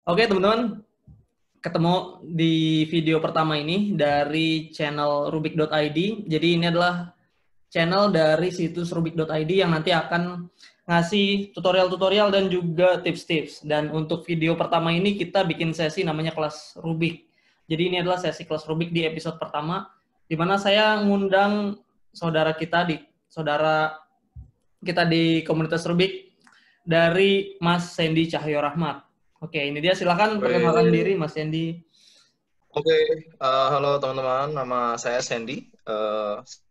Oke teman-teman, ketemu di video pertama ini dari channel Rubik.id. Jadi ini adalah channel dari situs Rubik.id yang nanti akan ngasih tutorial-tutorial dan juga tips-tips. Dan untuk video pertama ini kita bikin sesi namanya kelas Rubik. Jadi ini adalah sesi kelas Rubik di episode pertama, di mana saya ngundang saudara kita di komunitas Rubik dari Mas Sandy Cahyo Rahmat. Oke, ini dia. Silakan perkenalkan Weh. diri, Mas Sandy. Oke, halo teman-teman, nama saya Sandy,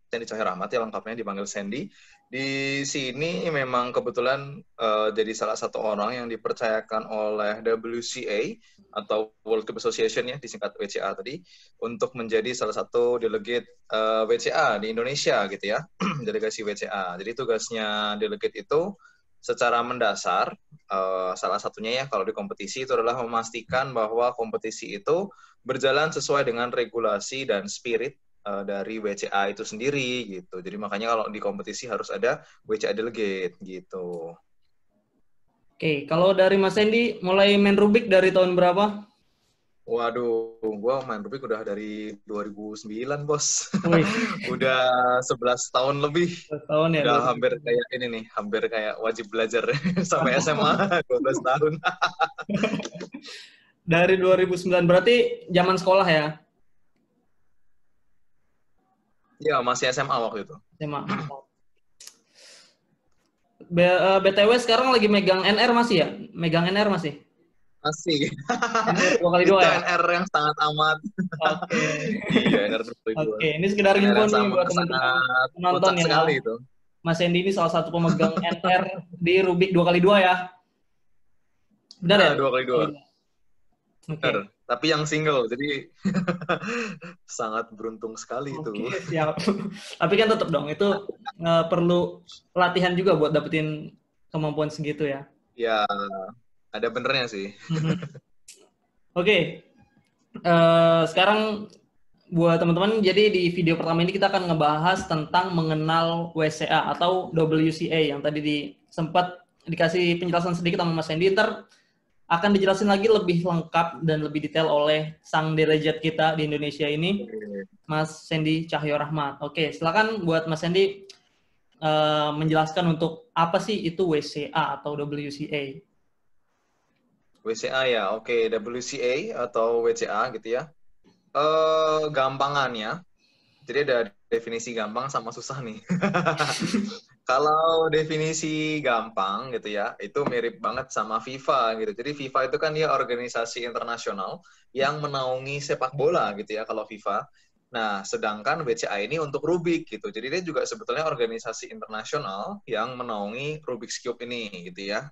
Sandy Cahyo Rahmat ya lengkapnya dipanggil Sandy. Di sini memang kebetulan jadi salah satu orang yang dipercayakan oleh WCA atau World Cup Association ya, disingkat WCA tadi, untuk menjadi salah satu delegate WCA di Indonesia gitu ya, delegasi WCA. Jadi tugasnya delegate itu secara mendasar, salah satunya ya kalau di kompetisi itu adalah memastikan bahwa kompetisi itu berjalan sesuai dengan regulasi dan spirit dari WCA itu sendiri gitu. Jadi makanya kalau di kompetisi harus ada WCA delegate gitu. Oke, kalau dari Mas Sandy, mulai main Rubik dari tahun berapa? Waduh, gua main Rubik udah dari 2009, Bos. Wih, Udah 11 tahun lebih. tahun ya, Udah hampir 2009. kayak ini nih, hampir kayak wajib belajar sampai SMA 12 tahun. Dari 2009, berarti zaman sekolah ya? Iya, masih SMA waktu itu. SMA, mantap. BTW sekarang lagi megang NR masih ya? Megang NR masih? Masih. NR 2x2 Itu ya? NR yang sangat amat. Oke. Iya, NR 2x2. Oke, ini sekedar NR info yang nih sama, buat teman-teman sangat penonton kocak ya. sekali itu. Mas Sandy ini salah satu pemegang NR di Rubik 2x2 ya? Benar ya? Nah, 2x2. 2x2. Benar. Oke. Tapi yang single, jadi sangat beruntung sekali Oke, itu. siap. Tapi kan tetap dong, itu perlu latihan juga buat dapetin kemampuan segitu ya. Ya, ada benernya sih. Oke, sekarang buat teman-teman, jadi di video pertama ini kita akan ngebahas tentang mengenal WCA atau WCA yang tadi sempat dikasih penjelasan sedikit sama Mas Hendy. Ntar akan dijelasin lagi lebih lengkap dan lebih detail oleh sang derajat kita di Indonesia ini, Mas Sandy Cahyo Rahmat. Oke, silakan buat Mas Sandy menjelaskan untuk apa sih itu WCA atau WCA. WCA ya, oke. WCA atau WCA gitu ya. Gampangannya, jadi ada definisi gampang sama susah nih. Kalau definisi gampang gitu ya, itu mirip banget sama FIFA gitu. Jadi FIFA itu kan dia organisasi internasional yang menaungi sepak bola gitu ya kalau FIFA. Nah, sedangkan WCA ini untuk Rubik gitu. Jadi dia juga sebetulnya organisasi internasional yang menaungi Rubik's Cube ini gitu ya.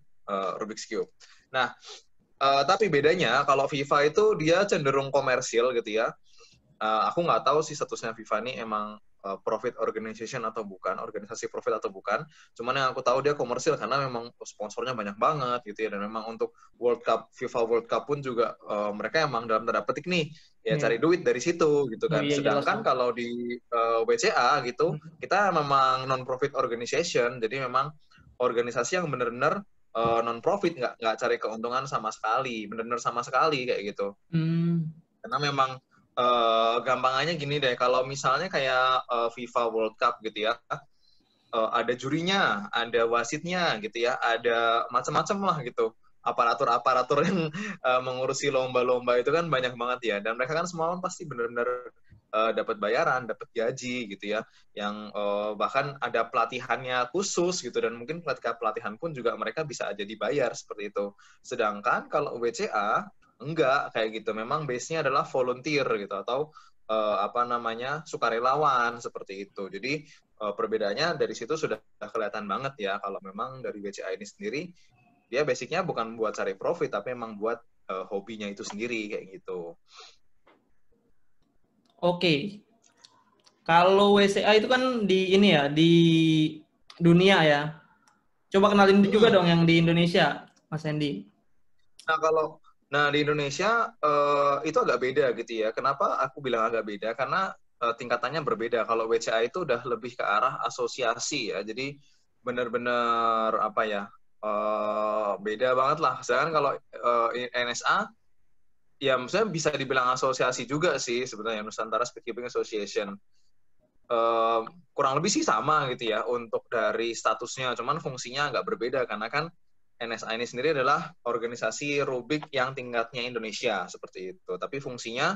Rubik's Cube. Nah, tapi bedanya kalau FIFA itu dia cenderung komersil gitu ya. Aku nggak tahu sih statusnya FIFA ini emang profit organization atau bukan, organisasi profit atau bukan. Cuman yang aku tahu dia komersil karena memang sponsornya banyak banget gitu ya. Dan memang untuk World Cup, FIFA World Cup pun juga mereka emang dalam tanda petik nih ya Iya. cari duit dari situ gitu Oh kan. iya jelas Sedangkan dong. kalau di WCA gitu, kita memang non-profit organization, jadi memang organisasi yang benar-benar non-profit, nggak cari keuntungan sama sekali, benar-benar sama sekali kayak gitu. Hmm. Karena memang gampangannya gini deh, kalau misalnya kayak FIFA World Cup gitu ya, ada jurinya, ada wasitnya gitu ya, ada macam-macam lah gitu. Aparatur-aparatur yang mengurusi lomba-lomba itu kan banyak banget ya. Dan mereka kan semua pasti benar-benar dapat bayaran, dapat gaji gitu ya. Yang bahkan ada pelatihannya khusus gitu. Dan mungkin ketika pelatihan pun juga mereka bisa aja dibayar seperti itu. Sedangkan kalau WCA, enggak kayak gitu. Memang base-nya adalah volunteer gitu. Atau apa namanya, sukarelawan seperti itu. Jadi perbedaannya dari situ sudah kelihatan banget ya kalau memang dari WCA ini sendiri dia basicnya bukan buat cari profit tapi memang buat hobinya itu sendiri kayak gitu. Oke. Kalau WCA itu kan di ini ya, di dunia ya. Coba kenalin juga dong yang di Indonesia, Mas Hendy. Nah kalau di Indonesia itu agak beda gitu ya. Kenapa aku bilang agak beda? Karena tingkatannya berbeda. Kalau WCA itu udah lebih ke arah asosiasi ya. Jadi benar-benar apa ya? beda banget lah. Sedangkan kalau NSA, ya maksudnya bisa dibilang asosiasi juga sih sebenarnya, Nusantara Speakeeping Association. Kurang lebih sih sama gitu ya untuk dari statusnya, cuman fungsinya agak berbeda karena kan NSA ini sendiri adalah organisasi rubik yang tingkatnya Indonesia seperti itu. Tapi fungsinya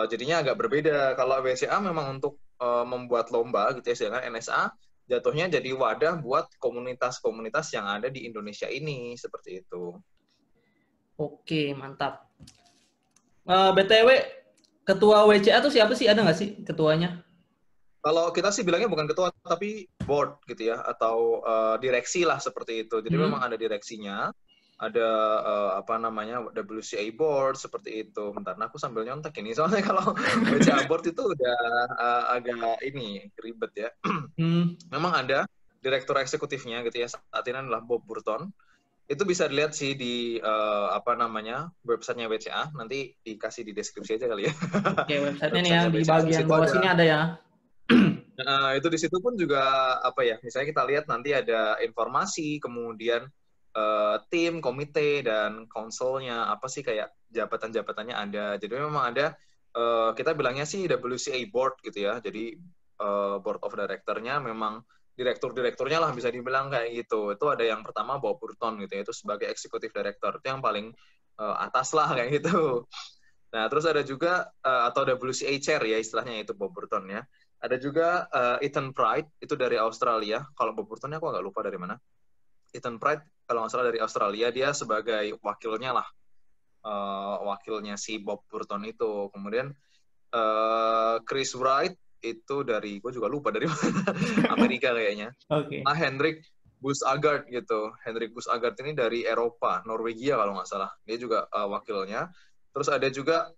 jadinya agak berbeda. Kalau WCA memang untuk membuat lomba gitu ya, sedangkan NSA jatuhnya jadi wadah buat komunitas-komunitas yang ada di Indonesia ini seperti itu. Oke, mantap. BTW, ketua WCA tuh siapa sih? Ada nggak sih ketuanya? Kalau kita sih bilangnya bukan ketua, tapi board gitu ya, atau direksi lah seperti itu. Jadi memang ada direksinya, ada apa namanya WCA board seperti itu. Bentar, nah aku sambil nyontek ini, soalnya kalau WCA board itu udah agak ini ribet ya. Memang ada direktur eksekutifnya gitu ya, saat ini adalah Bob Burton. Itu bisa dilihat sih di apa namanya websitenya WCA, nanti dikasih di deskripsi aja kali ya. Oke, websitenya nih ya, Websitenya di WCA, di bagian situ bawah ada. sini ada ya. Nah, itu di situ pun juga apa ya, misalnya kita lihat nanti ada informasi, kemudian tim, komite, dan konselnya, apa sih kayak jabatan-jabatannya ada. Jadi memang ada, kita bilangnya sih WCA Board gitu ya, jadi Board of Director-nya memang direktur-direkturnya lah bisa dibilang kayak gitu. Itu ada yang pertama Bob Burton gitu ya, itu sebagai Executive Director, itu yang paling atas lah kayak gitu. Nah, terus ada juga, atau WCA Chair ya istilahnya, itu Bob Burton ya. Ada juga Ethan Pride, itu dari Australia. Kalau Bob Burton aku agak lupa dari mana. Ethan Pride, kalau nggak salah dari Australia, dia sebagai wakilnya lah. Wakilnya si Bob Burton itu. Kemudian Chris Wright, itu dari, gue juga lupa dari mana, Amerika kayaknya. Oke. Hendrik Bussagard gitu. Hendrik Bussagard ini dari Eropa, Norwegia kalau nggak salah. Dia juga wakilnya. Terus ada juga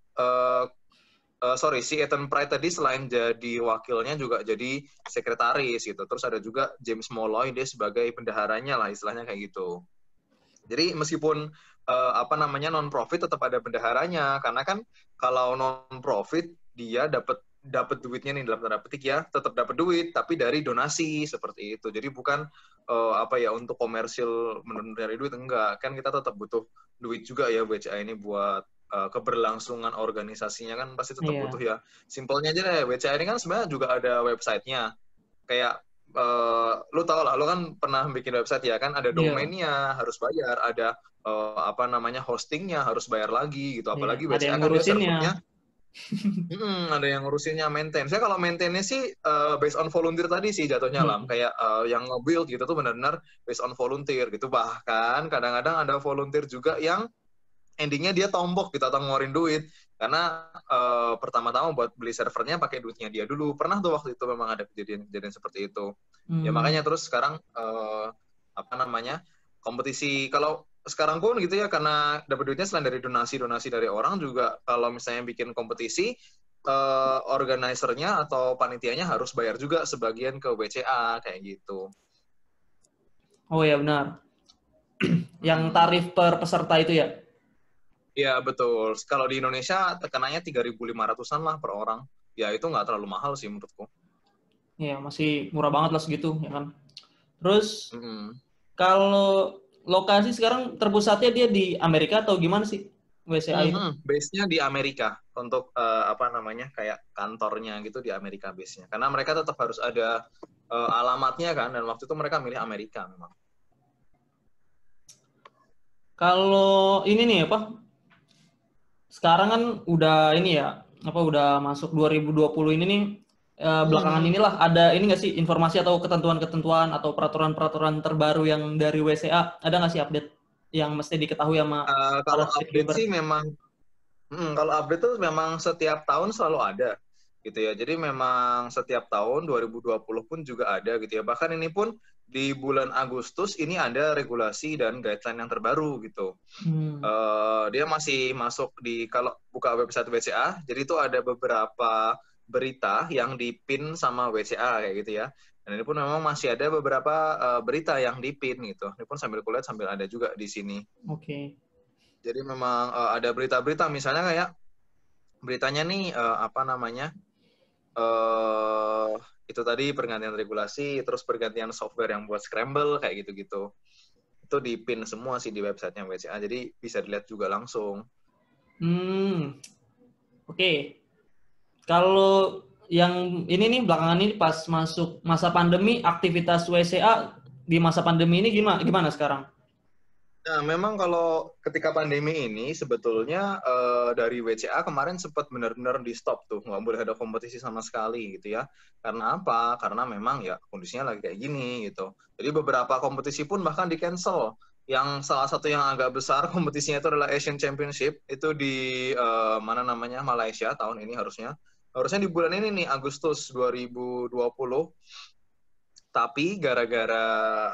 si Ethan Pride tadi selain jadi wakilnya juga jadi sekretaris gitu. Terus ada juga James Molloy, dia sebagai bendaharanya lah istilahnya kayak gitu. Jadi meskipun apa namanya non-profit tetap ada bendaharanya, karena kan kalau non-profit dia dapat duitnya nih dalam tanda petik ya, tetap dapat duit tapi dari donasi seperti itu. Jadi bukan apa ya untuk komersil mencari duit, enggak. Kan kita tetap butuh duit juga ya WCA ini buat keberlangsungan organisasinya kan pasti tetap butuh ya. Simpelnya aja deh, WCA ini kan sebenarnya juga ada websitenya. Kayak lu tau lah, lu kan pernah bikin website ya kan, ada domainnya harus bayar, ada apa namanya hostingnya harus bayar lagi gitu. Apalagi Ada WCA yang kan dia ngurusinnya. servernya, ada yang ngurusinnya maintain. Saya kalau maintainnya sih based on volunteer tadi sih jatuhnya lah, kayak yang nge-build gitu tuh benar-benar based on volunteer gitu. Bahkan kadang-kadang ada volunteer juga yang endingnya dia tombok gitu atau ngeluarin duit karena pertama-tama buat beli servernya pakai duitnya dia dulu. Pernah tuh waktu itu memang ada kejadian-kejadian seperti itu. Ya makanya terus sekarang apa namanya kompetisi, kalau sekarang pun gitu ya, karena dapat duitnya selain dari donasi-donasi dari orang juga, kalau misalnya bikin kompetisi organizer-nya atau panitianya harus bayar juga sebagian ke WCA kayak gitu. Oh ya benar. Yang tarif per peserta itu ya? Iya, betul. Kalau di Indonesia tekanannya 3.500-an lah per orang. Ya, itu nggak terlalu mahal sih menurutku. Iya, masih murah banget lah segitu, ya kan? Terus, kalau lokasi sekarang terpusatnya dia di Amerika atau gimana sih WCA itu? Base-nya di Amerika. Untuk apa namanya, kayak kantornya gitu di Amerika base-nya. Karena mereka tetap harus ada alamatnya kan, dan waktu itu mereka milih Amerika memang. Kalau ini nih apa? Sekarang kan udah ini ya, apa udah masuk 2020 ini nih, belakangan inilah ada ini nggak sih informasi atau ketentuan-ketentuan atau peraturan-peraturan terbaru yang dari WCA? Ada nggak sih update yang mesti diketahui sama kalau para update speakeeper? sih memang kalau update tuh memang setiap tahun selalu ada gitu ya. Jadi memang setiap tahun 2020 pun juga ada gitu ya. Bahkan ini pun di bulan Agustus ini ada regulasi dan guideline yang terbaru gitu. Dia masih masuk di, kalau buka website WCA, jadi itu ada beberapa berita yang dipin sama WCA kayak gitu ya. Dan ini pun memang masih ada beberapa berita yang dipin gitu. Ini pun sambil kulihat sambil ada juga di sini. Oke. Jadi memang ada berita-berita, misalnya kayak beritanya nih apa namanya itu tadi pergantian regulasi, terus pergantian software yang buat Scramble kayak gitu-gitu. Itu di-pin semua sih di websitenya WCA, jadi bisa dilihat juga langsung. Oke. Kalau yang ini nih belakangan ini pas masuk masa pandemi, aktivitas WCA di masa pandemi ini gimana sekarang? Nah, memang kalau ketika pandemi ini sebetulnya dari WCA kemarin sempat benar-benar di stop tuh, nggak boleh ada kompetisi sama sekali gitu ya. Karena apa? Karena memang ya kondisinya lagi kayak gini gitu. Jadi beberapa kompetisi pun bahkan di cancel. Yang salah satu yang agak besar kompetisinya itu adalah Asian Championship, itu di mana namanya, Malaysia tahun ini harusnya. Harusnya di bulan ini nih, Agustus 2020. Tapi gara-gara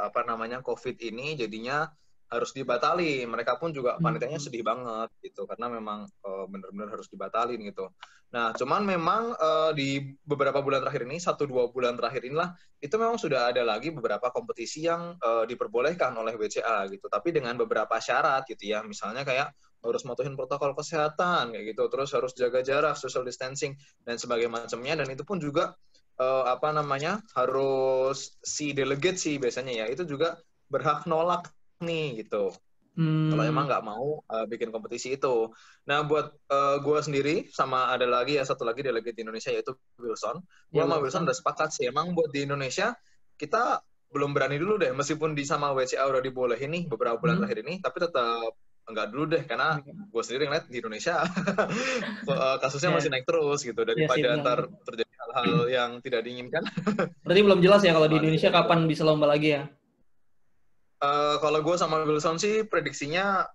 apa namanya COVID ini jadinya harus dibatalin. Mereka pun juga panitianya sedih banget gitu karena memang benar-benar harus dibatalin gitu. Nah, cuman memang di beberapa bulan terakhir ini, 1-2 bulan terakhir inilah itu memang sudah ada lagi beberapa kompetisi yang diperbolehkan oleh WCA gitu. Tapi dengan beberapa syarat gitu ya. Misalnya kayak harus mematuhi protokol kesehatan kayak gitu, terus harus jaga jarak, social distancing dan sebagainya macamnya, dan itu pun juga apa namanya, harus si delegate sih biasanya ya, itu juga berhak nolak nih gitu. Kalau emang nggak mau bikin kompetisi itu. Nah, buat gue sendiri sama ada lagi ya satu lagi delegate di Indonesia yaitu Wilson. Gue sama Wilson udah sepakat sih, emang buat di Indonesia kita belum berani dulu deh, meskipun di sama WCA udah dibolehin nih beberapa bulan terakhir ini, tapi tetap enggak dulu deh, karena gue sendiri ngeliat di Indonesia kasusnya masih naik terus gitu, daripada ntar terjadi hal-hal yang tidak diinginkan. Berarti belum jelas ya kalau di Indonesia kapan bisa lomba lagi ya? Kalau gue sama Wilson sih prediksinya,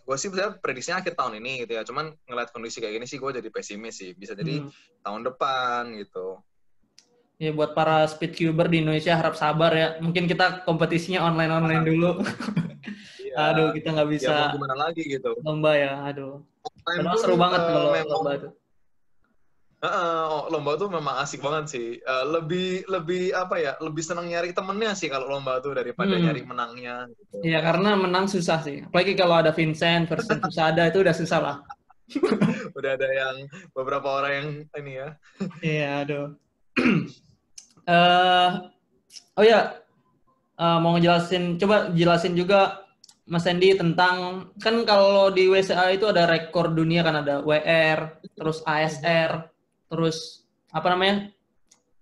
gue sih sebenarnya prediksinya akhir tahun ini gitu ya. Cuman ngeliat kondisi kayak gini sih gue jadi pesimis sih. Bisa jadi tahun depan gitu. Ya buat para speedcuber di Indonesia harap sabar ya. Mungkin kita kompetisinya online dulu. Iya. Aduh, kita nggak bisa. Ya mau gimana lagi gitu. Lomba ya, aduh. Padahal seru banget kalau lomba itu. Lomba tuh memang asik banget sih. Lebih apa ya? Lebih senang nyari temennya sih kalau lomba tuh daripada nyari menangnya. Gitu. Iya, karena menang susah sih. Apalagi kalau ada Vincent versus Susada itu udah susah lah. Udah ada yang beberapa orang yang ini ya. Iya, aduh. Oh ya, mau ngejelasin, coba jelasin juga Mas Andy tentang, kan kalau di WCA itu ada rekor dunia kan, ada WR, terus ASR, terus apa namanya?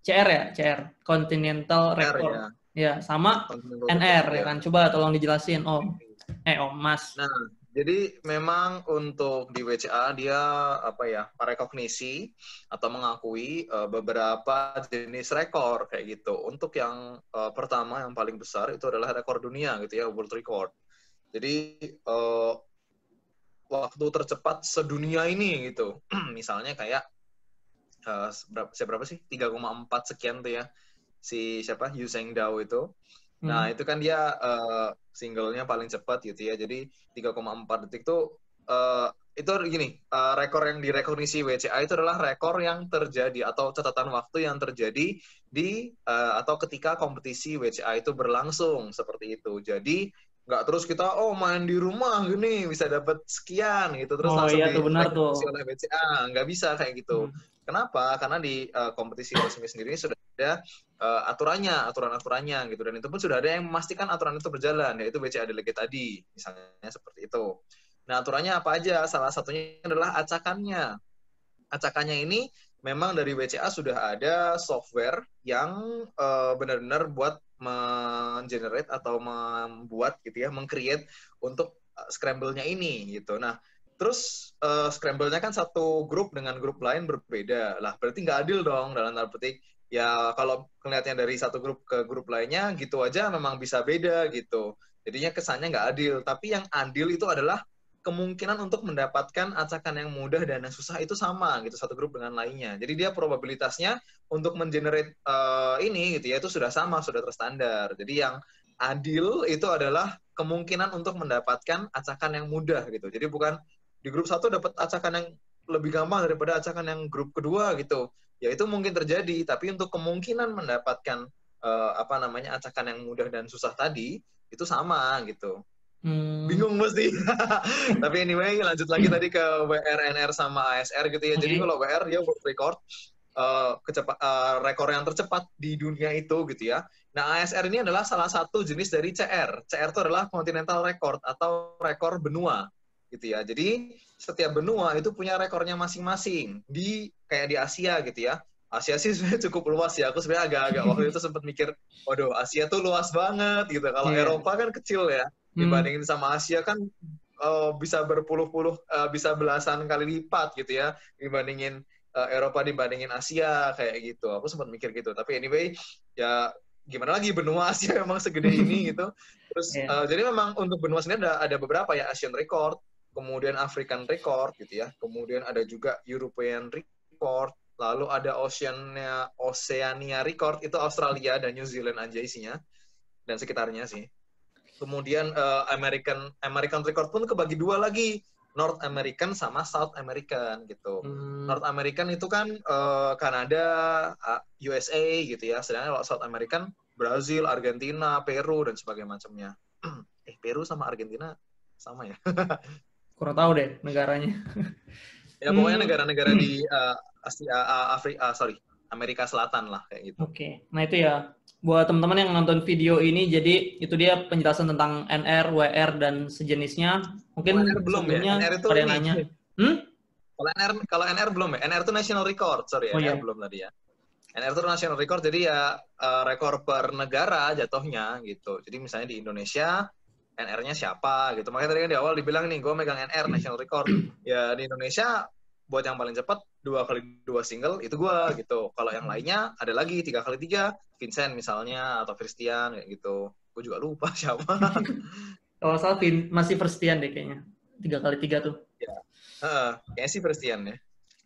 CR ya, CR, Continental Record. Ya, sama NR ya kan. Coba tolong dijelasin, Om. Om, Mas. Nah, jadi memang untuk di WCA dia apa ya, merekognisi atau mengakui beberapa jenis rekor kayak gitu. Untuk yang pertama yang paling besar itu adalah rekor dunia gitu ya, world record. Jadi waktu tercepat sedunia ini gitu. Misalnya kayak berapa sih? 3,4 sekian tuh ya. Si siapa? Usain Dao itu. Nah, itu kan dia singlenya paling cepat gitu ya. Jadi 3,4 detik tuh itu gini, rekor yang direkognisi WCA itu adalah rekor yang terjadi atau catatan waktu yang terjadi di atau ketika kompetisi WCA itu berlangsung seperti itu. Jadi nggak terus kita main di rumah gini bisa dapat sekian gitu terus langsung direkognisi oleh WCA, nggak bisa kayak gitu. Kenapa? Karena di kompetisi resmi sendiri sudah ada aturan-aturannya gitu, dan itu pun sudah ada yang memastikan aturan itu berjalan, yaitu WCA Delegate tadi, misalnya seperti itu. Nah, aturannya apa aja? Salah satunya adalah acakannya. Acakannya ini memang dari WCA sudah ada software yang benar-benar buat mengenerate atau membuat gitu ya, meng-create untuk scramble-nya ini gitu. Nah, terus scramble-nya kan satu grup dengan grup lain berbeda. Lah, berarti nggak adil dong dalam tanda petik. Ya, kalau ngelihatnya dari satu grup ke grup lainnya, gitu aja memang bisa beda gitu. Jadinya kesannya nggak adil. Tapi yang adil itu adalah kemungkinan untuk mendapatkan acakan yang mudah dan yang susah itu sama gitu, satu grup dengan lainnya. Jadi dia probabilitasnya untuk mengenerate ini gitu ya, itu sudah sama, sudah terstandar. Jadi yang adil itu adalah kemungkinan untuk mendapatkan acakan yang mudah gitu. Jadi bukan di grup satu dapat acakan yang lebih gampang daripada acakan yang grup kedua gitu. Ya itu mungkin terjadi, tapi untuk kemungkinan mendapatkan apa namanya acakan yang mudah dan susah tadi itu sama gitu. Bingung mesti. Tapi anyway, lanjut lagi tadi ke WR, NR sama ASR gitu ya. Jadi kalau WR dia world record rekor yang tercepat di dunia itu gitu ya. Nah, ASR ini adalah salah satu jenis dari CR. CR itu adalah Continental Record atau rekor benua gitu ya. Jadi setiap benua itu punya rekornya masing-masing kayak di Asia gitu ya. Asia sih sebenarnya cukup luas ya. Aku sebenarnya agak-agak waktu itu sempat mikir, waduh Asia tuh luas banget gitu. Kalau Iya. Eropa kan kecil ya. Dibandingin sama Asia kan bisa berpuluh-puluh, bisa belasan kali lipat gitu ya. Dibandingin Eropa dibandingin Asia kayak gitu. Aku sempat mikir gitu. Tapi anyway, ya gimana lagi benua Asia memang segede ini gitu. Terus Iya. jadi memang untuk benua sendiri ada beberapa ya, Asian Record, kemudian African Record gitu ya. Kemudian ada juga European Record, lalu ada Oceania Record, itu Australia dan New Zealand aja isinya dan sekitarnya sih. Kemudian American Record pun kebagi dua lagi, North American sama South American gitu. North American itu kan Kanada, USA gitu ya. Sedangkan kalau South American Brazil, Argentina, Peru dan sebagainya macamnya. Peru sama Argentina sama ya? Kurang tahu deh negaranya. Ya pokoknya negara-negara di Amerika Selatan lah kayak gitu. Oke. Nah itu ya buat teman-teman yang nonton video ini, jadi itu dia penjelasan tentang NR, WR dan sejenisnya. Mungkin NR belum ya? sebelumnya NR itu ada yang ini. nanya. Kalau NR belum ya? NR itu National Record, sorry ya. Oh, iya. NR belum tadi ya. NR itu National Record, jadi ya rekor per negara jatuhnya gitu. Jadi misalnya di Indonesia, NR-nya siapa gitu. Makanya tadi kan di awal dibilang nih, gue megang NR, National Record. Ya di Indonesia, buat yang paling cepat, 2x2 single, itu gue gitu. Kalau yang lainnya, ada lagi 3x3, Vincent misalnya, atau Christian, kayak gitu. Gue juga lupa siapa. Kalau salah masih Firstian deh kayaknya. 3x3 tuh. Ya. Kayaknya sih Christian ya.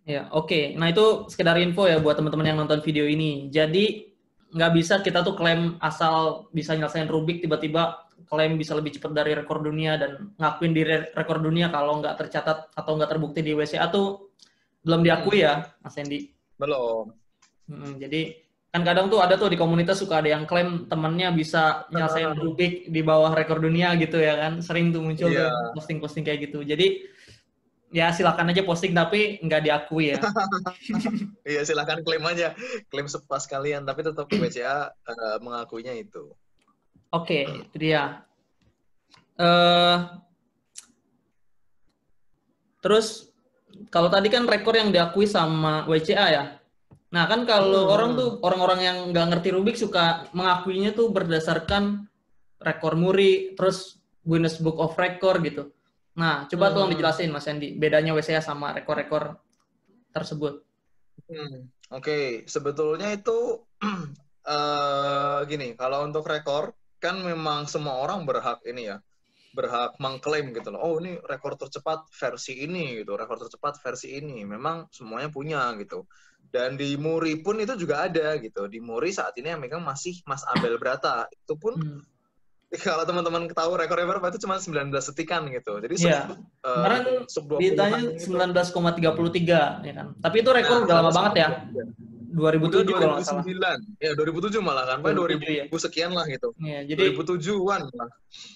Ya, oke. Nah, itu sekedar info ya buat teman-teman yang nonton video ini. Jadi, nggak bisa kita tuh klaim asal bisa nyelesain Rubik, tiba-tiba klaim bisa lebih cepat dari rekor dunia dan ngakuin di rekor dunia kalau nggak tercatat atau nggak terbukti di WCA tuh belum diakui ya, Mas Hendy. Belum. Jadi, kan kadang tuh ada tuh di komunitas suka ada yang klaim temennya bisa nyelesain Rubik di bawah rekor dunia gitu ya kan. Sering tuh muncul tuh posting-posting kayak gitu. Jadi, ya silakan aja posting tapi nggak diakui ya. Iya silakan klaim aja, klaim sepuas kalian, tapi tetap WCA mengakuinya itu. Oke, itu dia. Terus kalau tadi kan rekor yang diakui sama WCA ya. Nah kan kalau orang-orang yang nggak ngerti Rubik suka mengakuinya tuh berdasarkan rekor muri, terus Guinness Book of Record gitu. Nah, coba tolong dijelasin Mas Andi, bedanya WCA sama rekor-rekor tersebut. Oke, sebetulnya itu gini, kalau untuk rekor, kan memang semua orang berhak ini ya, berhak mengklaim gitu loh. Oh ini rekor tercepat versi ini gitu, rekor tercepat versi ini. Memang semuanya punya gitu. Dan di Muri pun itu juga ada gitu. Di Muri saat ini yang megang masih Mas Abel Brata. Itu pun kalau teman-teman tahu rekornya berapa itu cuma 19 detikan gitu. Jadi kemarin ditanya 19,33 ya kan. Tapi itu rekor udah lama banget ya. 2007 kalau nggak salah. 2009. Ya 2007 malah kan. 2000 sekian lah gitu. Ya, jadi 2007-an lah.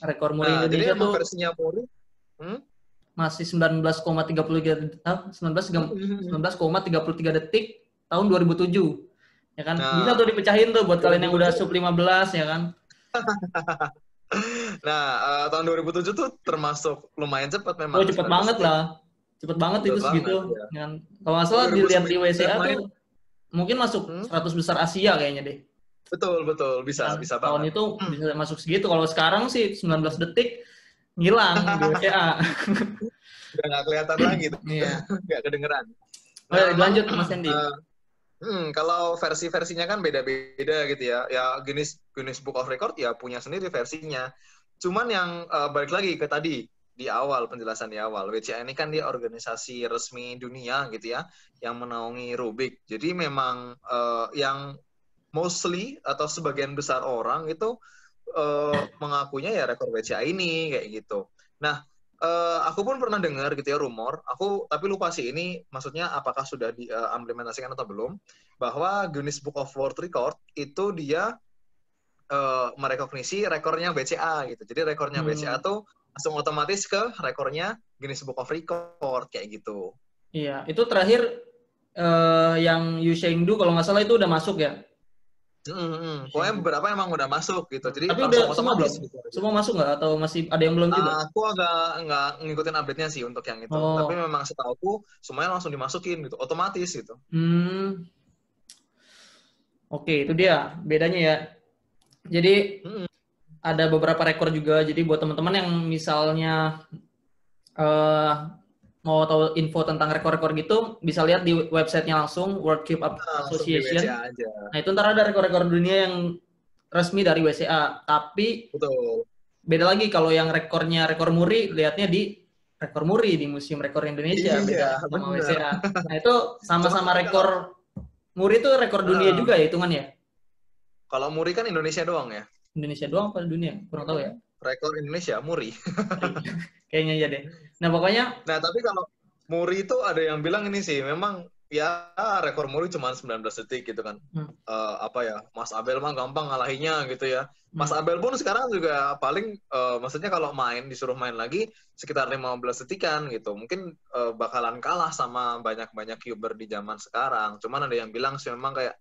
Rekor muri Indonesia jadi tuh versinya Muri masih 19,33 detik tahun 2007. Ya kan? Bisa tuh dipecahin tuh buat kalian yang udah sub 15 ya kan. Nah, tahun 2007 tuh termasuk lumayan cepat memang. Oh, cepet banget lah. Cepet banget itu segitu. Ya. Kalau nggak salah dilihat di WCA tuh mungkin masuk 100 besar Asia kayaknya deh. Betul. Bisa banget. Tahun itu bisa masuk segitu. Kalau sekarang sih 19 detik ngilang di WCA. Udah nggak kelihatan lagi tuh. Iya. Nggak kedengeran. Lanjut Mas Hendy. Kalau versi-versinya kan beda-beda gitu ya. Ya Guinness Book of Record ya punya sendiri versinya. Cuman yang balik lagi ke tadi di awal, penjelasan di awal, WCA ini kan dia organisasi resmi dunia gitu ya, yang menaungi Rubik. Jadi memang yang mostly atau sebagian besar orang itu mengakuinya ya rekor WCA ini kayak gitu. Nah, aku pun pernah dengar gitu ya rumor, tapi lupa sih ini maksudnya apakah sudah diimplementasikan atau belum, bahwa Guinness Book of World Record itu dia merekognisi rekornya WCA gitu. Jadi rekornya WCA tuh langsung otomatis ke rekornya Guinness Book of Record kayak gitu. Iya, itu terakhir yang Yu Shengdu kalau nggak salah itu udah masuk ya. Pokoknya beberapa emang udah masuk gitu, jadi Tapi langsung udah semua otomatis belum? gitu. Semua masuk nggak atau masih ada yang belum juga? Aku agak nggak ngikutin update-nya sih untuk yang itu, tapi Oh, memang setauku semuanya langsung dimasukin gitu, otomatis gitu. oke, itu dia bedanya ya. Jadi Mm-mm. ada beberapa rekor juga. Jadi buat teman-teman yang misalnya eh, mau tahu info tentang rekor-rekor gitu, bisa lihat di websitenya langsung World Cube Nah, langsung di WCA Association. aja. Nah itu ntar ada rekor-rekor dunia yang resmi dari WCA. Tapi Betul. beda lagi kalau yang rekornya rekor muri, lihatnya di rekor muri di Museum Rekor Indonesia, Iya, beda sama bener. WCA. Nah itu Cuma sama-sama kan kalau rekor muri itu rekor dunia juga ya hitungan ya? kalau Muri kan Indonesia doang ya. Indonesia doang apa dunia? Kurang tahu ya. Rekor Indonesia Muri. Muri. Kayaknya ya deh. Nah pokoknya Nah, tapi kalau Muri itu ada yang bilang ini sih, memang ya rekor Muri cuma 19 detik gitu kan. hmm, Apa ya, Mas Abel mah gampang ngalahinnya gitu ya. Mas hmm, Abel pun sekarang juga paling, maksudnya kalau disuruh main lagi sekitar 15 detikan gitu. Mungkin bakalan kalah sama banyak-banyak YouTuber di zaman sekarang. Cuman ada yang bilang sih memang kayak,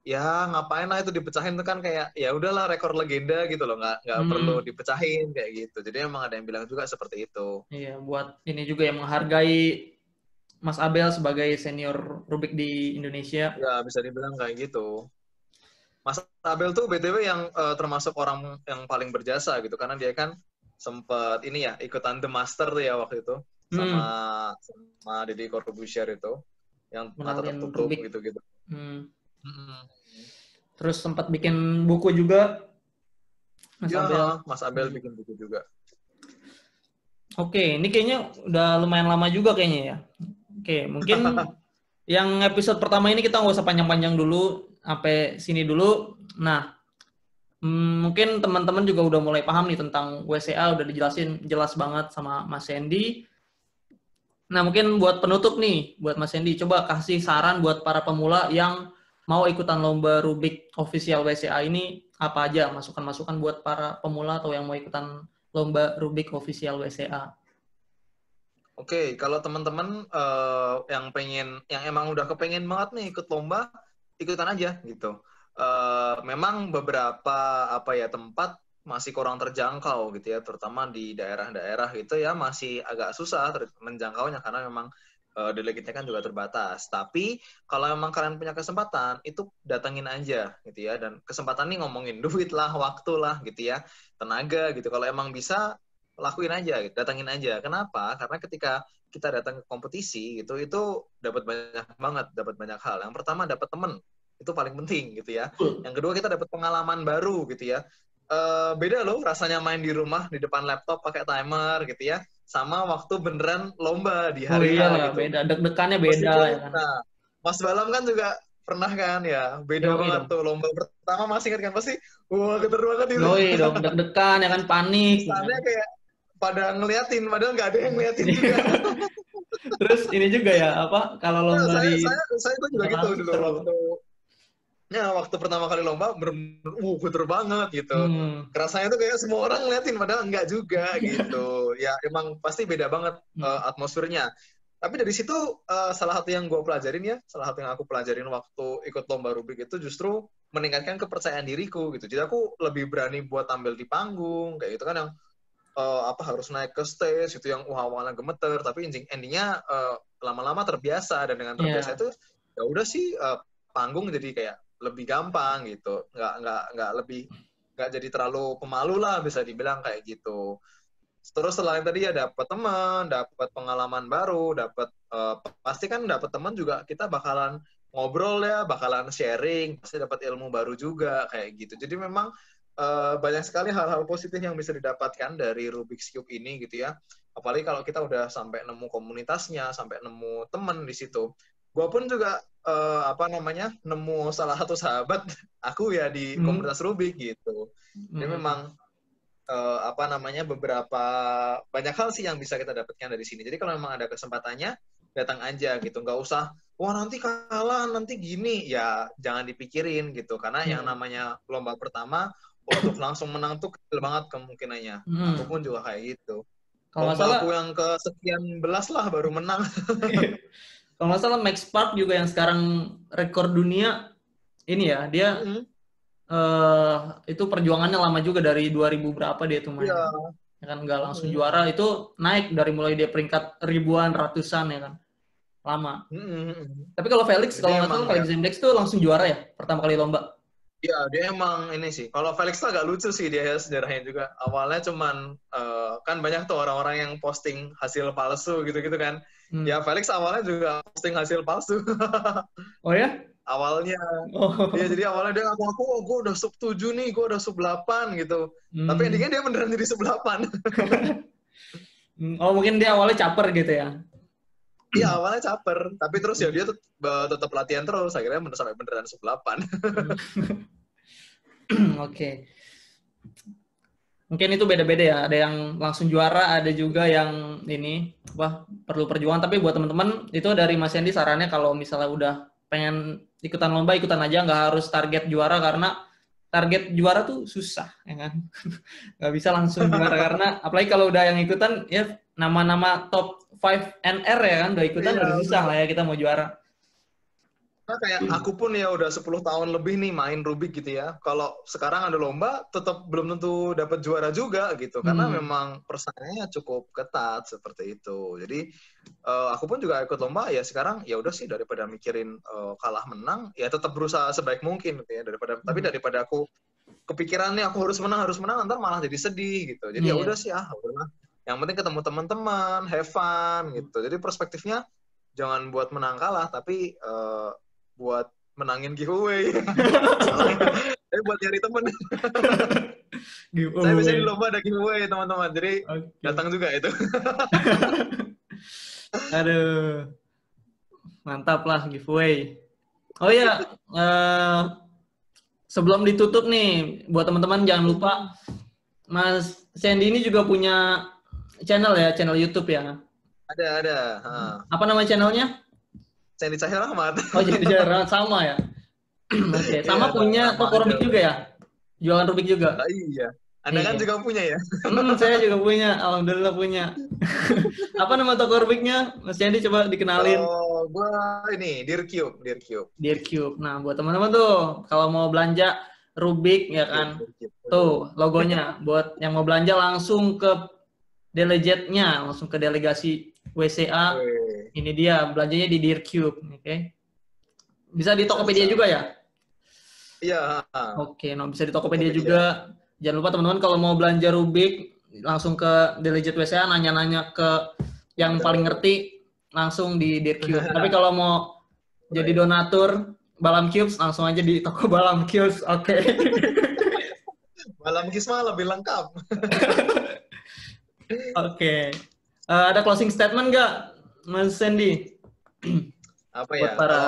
ya ngapain lah itu dipecahin tuh kan kayak ya udahlah rekor legenda gitu loh, nggak perlu hmm, dipecahin kayak gitu. Jadi emang ada yang bilang juga seperti itu. iya buat ini juga yang menghargai Mas Abel sebagai senior Rubik di Indonesia. Ya bisa dibilang kayak gitu. Mas Abel tuh BTW yang termasuk orang yang paling berjasa gitu karena dia kan sempat ini ya ikutan The Master tuh ya waktu itu sama Hmm, sama Deddy Corbuzier itu yang mata kenalin tertutup Rubik. gitu-gitu. Hmm. Mm-mm. Terus sempat bikin buku juga Mas Ya, Abel. Mas Abel Hmm. bikin buku juga. Oke, ini kayaknya udah lumayan lama juga kayaknya ya. Oke, mungkin yang episode pertama ini kita nggak usah panjang-panjang dulu, sampai sini dulu. Nah, mungkin teman-teman juga udah mulai paham nih tentang WCA, udah dijelasin jelas banget sama Mas Sandy. Nah, mungkin buat penutup nih, buat Mas Sandy, coba kasih saran buat para pemula yang mau ikutan lomba Rubik official WCA ini, apa aja masukan-masukan buat para pemula atau yang mau ikutan lomba Rubik official WCA. Oke, kalau teman-teman yang emang udah kepengen banget nih ikut lomba, ikutan aja gitu. Memang beberapa tempat masih kurang terjangkau gitu ya, terutama di daerah-daerah itu ya masih agak susah menjangkaunya karena memang delegitnya kan juga terbatas. Tapi kalau memang kalian punya kesempatan, itu datengin aja gitu ya. Dan kesempatan ini ngomongin duit lah, waktu lah gitu ya, tenaga gitu. Kalau emang bisa lakuin aja, datangin aja. Kenapa? Karena ketika kita datang ke kompetisi gitu, itu dapat banyak hal. Yang pertama dapat temen, itu paling penting gitu ya. Yang kedua kita dapat pengalaman baru gitu ya. Beda loh rasanya main di rumah di depan laptop pakai timer gitu ya, sama waktu beneran lomba di Oh hari H iyalah, gitu. beda. Deg-degannya beda ya Meskipun, kan. nah, Mas Balam kan juga pernah kan ya, beda Yoi banget dong. tuh lomba pertama masih ingat kan pasti, wah geter banget itu. Yoi dong, deg-degan ya kan, panik ya kan. Kesannya kayak pada ngeliatin, padahal nggak ada yang ngeliatin juga. Terus ini juga ya, apa, kalau Nah, lomba di saya tuh juga tempat gitu langsung dulu seru. waktu pertama kali lomba bener-bener geter banget gitu. Hmm. Rasanya tuh kayak semua orang ngeliatin padahal enggak juga gitu. Ya emang pasti beda banget Hmm. atmosfernya. Tapi dari situ salah satu yang gue pelajarin ya, salah satu yang aku pelajarin waktu ikut lomba Rubik itu justru meningkatkan kepercayaan diriku gitu. Jadi aku lebih berani buat tampil di panggung kayak gitu kan, yang harus naik ke stage itu yang awalnya gemeter, tapi endingnya lama-lama terbiasa, dan dengan terbiasa Iya. itu ya udah sih panggung jadi kayak lebih gampang gitu, nggak jadi terlalu pemalu lah bisa dibilang kayak gitu. Terus selain tadi ya dapat teman, dapat pengalaman baru, pasti kan dapat teman juga kita bakalan ngobrol ya, bakalan sharing, pasti dapat ilmu baru juga kayak gitu. Jadi memang banyak sekali hal-hal positif yang bisa didapatkan dari Rubik's Cube ini gitu ya. Apalagi kalau kita udah sampai nemu komunitasnya, sampai nemu teman di situ. Gua pun juga nemu salah satu sahabat aku ya di Hmm. komunitas Rubik gitu. Jadi Hmm. memang beberapa banyak hal sih yang bisa kita dapatkan dari sini. Jadi kalau memang ada kesempatannya, datang aja gitu. Nggak usah, wah nanti kalah, nanti gini. Ya jangan dipikirin gitu. Karena yang Iya. namanya lomba pertama, untuk langsung menang tuh kecil banget kemungkinannya. Aku Hmm. pun juga kayak gitu. Kalau nggak Lomba salah, aku yang kesekian belas lah baru menang. Kalau nggak salah Max Park juga yang sekarang rekor dunia ini ya, dia itu perjuangannya lama juga dari 2000 berapa dia tuh main. Iya. Ya kan nggak langsung juara, itu naik dari mulai dia peringkat ribuan, ratusan ya kan. Lama. Tapi kalau Felix, Jadi kalau nggak emang salah ya, Felix Index tuh langsung juara ya pertama kali lomba. ya dia emang ini sih. Kalau Felix tuh agak lucu sih dia ya, sejarahnya juga. Awalnya cuman kan banyak tuh orang-orang yang posting hasil palsu gitu-gitu kan. Ya Felix awalnya juga posting hasil palsu. Oh ya? Awalnya. Oh. Iya, jadi awalnya dia ngaku-ngaku, oh gue udah sub 7 nih, gue udah sub 8 gitu. Tapi endingnya dia beneran jadi sub 8. Oh mungkin dia awalnya caper gitu ya? Iya, awalnya caper. Tapi terus ya dia tetap latihan terus. Akhirnya sampai beneran sub 8. Oke. Mungkin itu beda-beda ya. Ada yang langsung juara, ada juga yang ini perlu perjuangan. Tapi buat teman-teman itu dari Mas Yandi sarannya kalau misalnya udah pengen ikutan lomba, ikutan aja, nggak harus target juara karena target juara tuh susah, ya kan? Nggak bisa langsung juara karena apalagi kalau udah yang ikutan ya nama-nama top 5 NR ya kan, udah ikutan udah susah lah ya kita mau juara. Nah, kayak aku pun ya udah 10 tahun lebih nih main Rubik gitu ya. Kalau sekarang ada lomba, tetap belum tentu dapat juara juga gitu. Karena memang persaingannya cukup ketat seperti itu. Jadi aku pun juga ikut lomba ya sekarang ya udah sih daripada mikirin kalah menang, ya tetap berusaha sebaik mungkin gitu ya. Tapi daripada aku kepikiran nih aku harus menang, ntar malah jadi sedih gitu. Jadi ya udah sih udah. Yang penting ketemu teman-teman, have fun gitu. Jadi perspektifnya jangan buat menang kalah, tapi buat menangin giveaway. Saya buat nyari temen. Saya biasanya di lomba ada giveaway teman-teman, jadi datang juga itu. Aduh, mantap lah giveaway. Oh ya, sebelum ditutup nih, buat teman-teman jangan lupa Mas Sandy ini juga punya channel ya, channel YouTube ya. Ada. Apa nama channelnya? Sandy Cahil Ahmad. Oh, jadi channel sama ya. Oke, sama punya toko Rubik juga ya? Jualan Rubik juga? Iya. Anda kan juga punya ya? Saya juga punya, alhamdulillah punya. Apa nama toko Rubiknya? Mas Yandi coba dikenalin. Oh, gua ini Dear Cube. Dear Cube. Nah, buat teman-teman tuh, kalau mau belanja Rubik ya kan, tuh logonya. Buat yang mau belanja langsung ke delegate-nya, langsung ke delegasi WCA. Ini dia, belanjanya di Dear Cube. Oke. Bisa di Tokopedia juga ya? Iya. Oke, bisa di Tokopedia juga. Jangan lupa teman-teman kalau mau belanja Rubik, langsung ke delegate WCA, nanya-nanya ke yang paling ngerti, langsung di Dear Cube. Tapi kalau mau jadi donatur Balam Cubes, langsung aja di toko Balam Cubes. Oke. Balam Cubes mah lebih lengkap. Oke. Ada closing statement nggak, Mas Sandy? Apa buat ya? para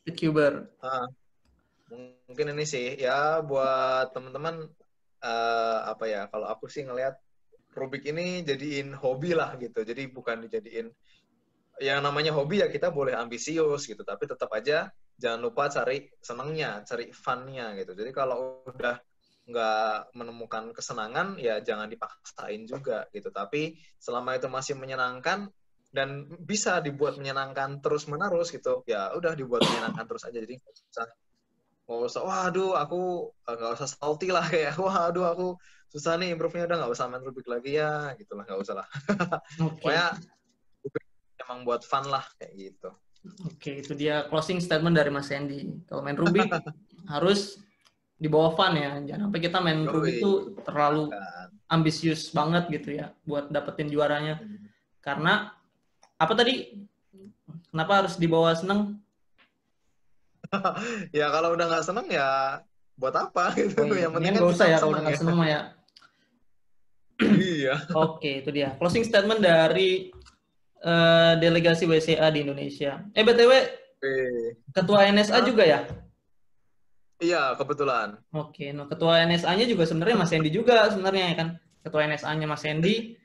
YouTuber. Mungkin ini sih ya buat teman-teman apa ya? Kalau aku sih ngelihat Rubik ini jadiin hobi lah gitu. Jadi bukan dijadiin yang namanya hobi ya kita boleh ambisius gitu. Tapi tetap aja jangan lupa cari senangnya, cari fun-nya gitu. Jadi kalau udah nggak menemukan kesenangan ya jangan dipaksain juga gitu, tapi selama itu masih menyenangkan dan bisa dibuat menyenangkan terus menerus gitu ya udah dibuat menyenangkan terus aja. Jadi nggak usah waduh aku nggak usah salty lah kayak waduh aku susah nih improve-nya, udah nggak usah main Rubik lagi ya gitulah, nggak usah lah. Pokoknya emang buat fun lah kayak gitu. Oke, itu dia closing statement dari Mas Sandy. Kalau main Rubik harus di bawah fun ya, jangan sampai kita main Rubik itu terlalu ambisius banget gitu ya buat dapetin juaranya. Karena apa tadi? Kenapa harus di bawah seneng? Ya kalau udah nggak seneng ya buat apa gitu. Yang penting kan nggak usah ya kalau seneng nggak seneng ya. Iya. Oke, itu dia closing statement dari delegasi WCA di Indonesia. BTW ketua NSA juga ya? Iya, kebetulan. Oke, nah ketua NSA-nya juga sebenarnya Mas Sandy juga sebenarnya ya kan. Ketua NSA-nya Mas Sandy,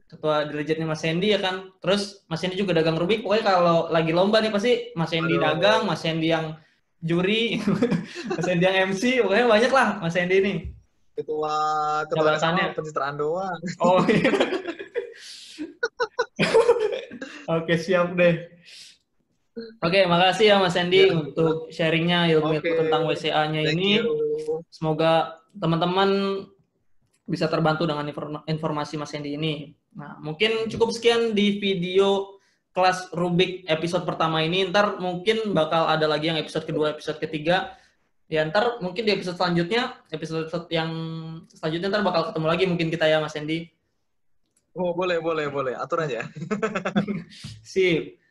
ketua delegate-nya Mas Sandy ya kan. Terus Mas Sandy juga dagang Rubik. Pokoknya kalau lagi lomba nih pasti Mas Sandy dagang, Mas Sandy yang juri, Mas Sandy yang MC, pokoknya banyak lah Mas Sandy ini. Ketua NSA pencitraan doang. Oh iya. Oke, siap deh. Oke, makasih ya Mas Ya, Hendy untuk sharingnya ilmu-ilmu oke. tentang WCA-nya Thank you. ini. Semoga teman-teman bisa terbantu dengan informasi Mas Hendy ini. Nah, mungkin cukup sekian di video kelas Rubik episode pertama ini. Ntar mungkin bakal ada lagi yang episode kedua, episode ketiga. Ya, ntar mungkin di episode selanjutnya, episode yang selanjutnya ntar bakal ketemu lagi mungkin kita ya Mas Hendy. Oh, boleh, boleh, boleh. Atur aja. Sip.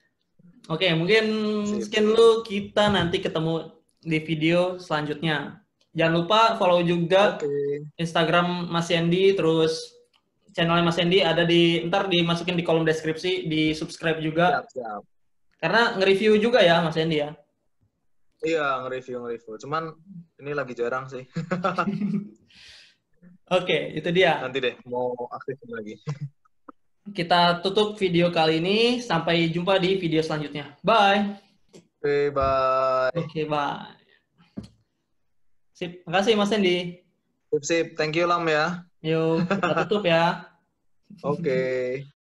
Oke, mungkin Sip, sekian sip. dulu, kita nanti ketemu di video selanjutnya. Jangan lupa follow juga Oke. Instagram Mas Yendi, terus channelnya Mas Yendi ada di, ntar dimasukin di kolom deskripsi, di subscribe Siap, juga. siap. Karena nge-review juga ya Mas Yendi ya. Iya, nge-review. Cuman ini lagi jarang sih. Oke, itu dia. Nanti deh, mau aktif lagi. Kita tutup video kali ini. Sampai jumpa di video selanjutnya. Bye. Oke, bye. Oke, bye. Sip. Makasih Mas Yendi. Sip, sip. Thank you, Lam ya. Yuk, kita tutup ya. Oke.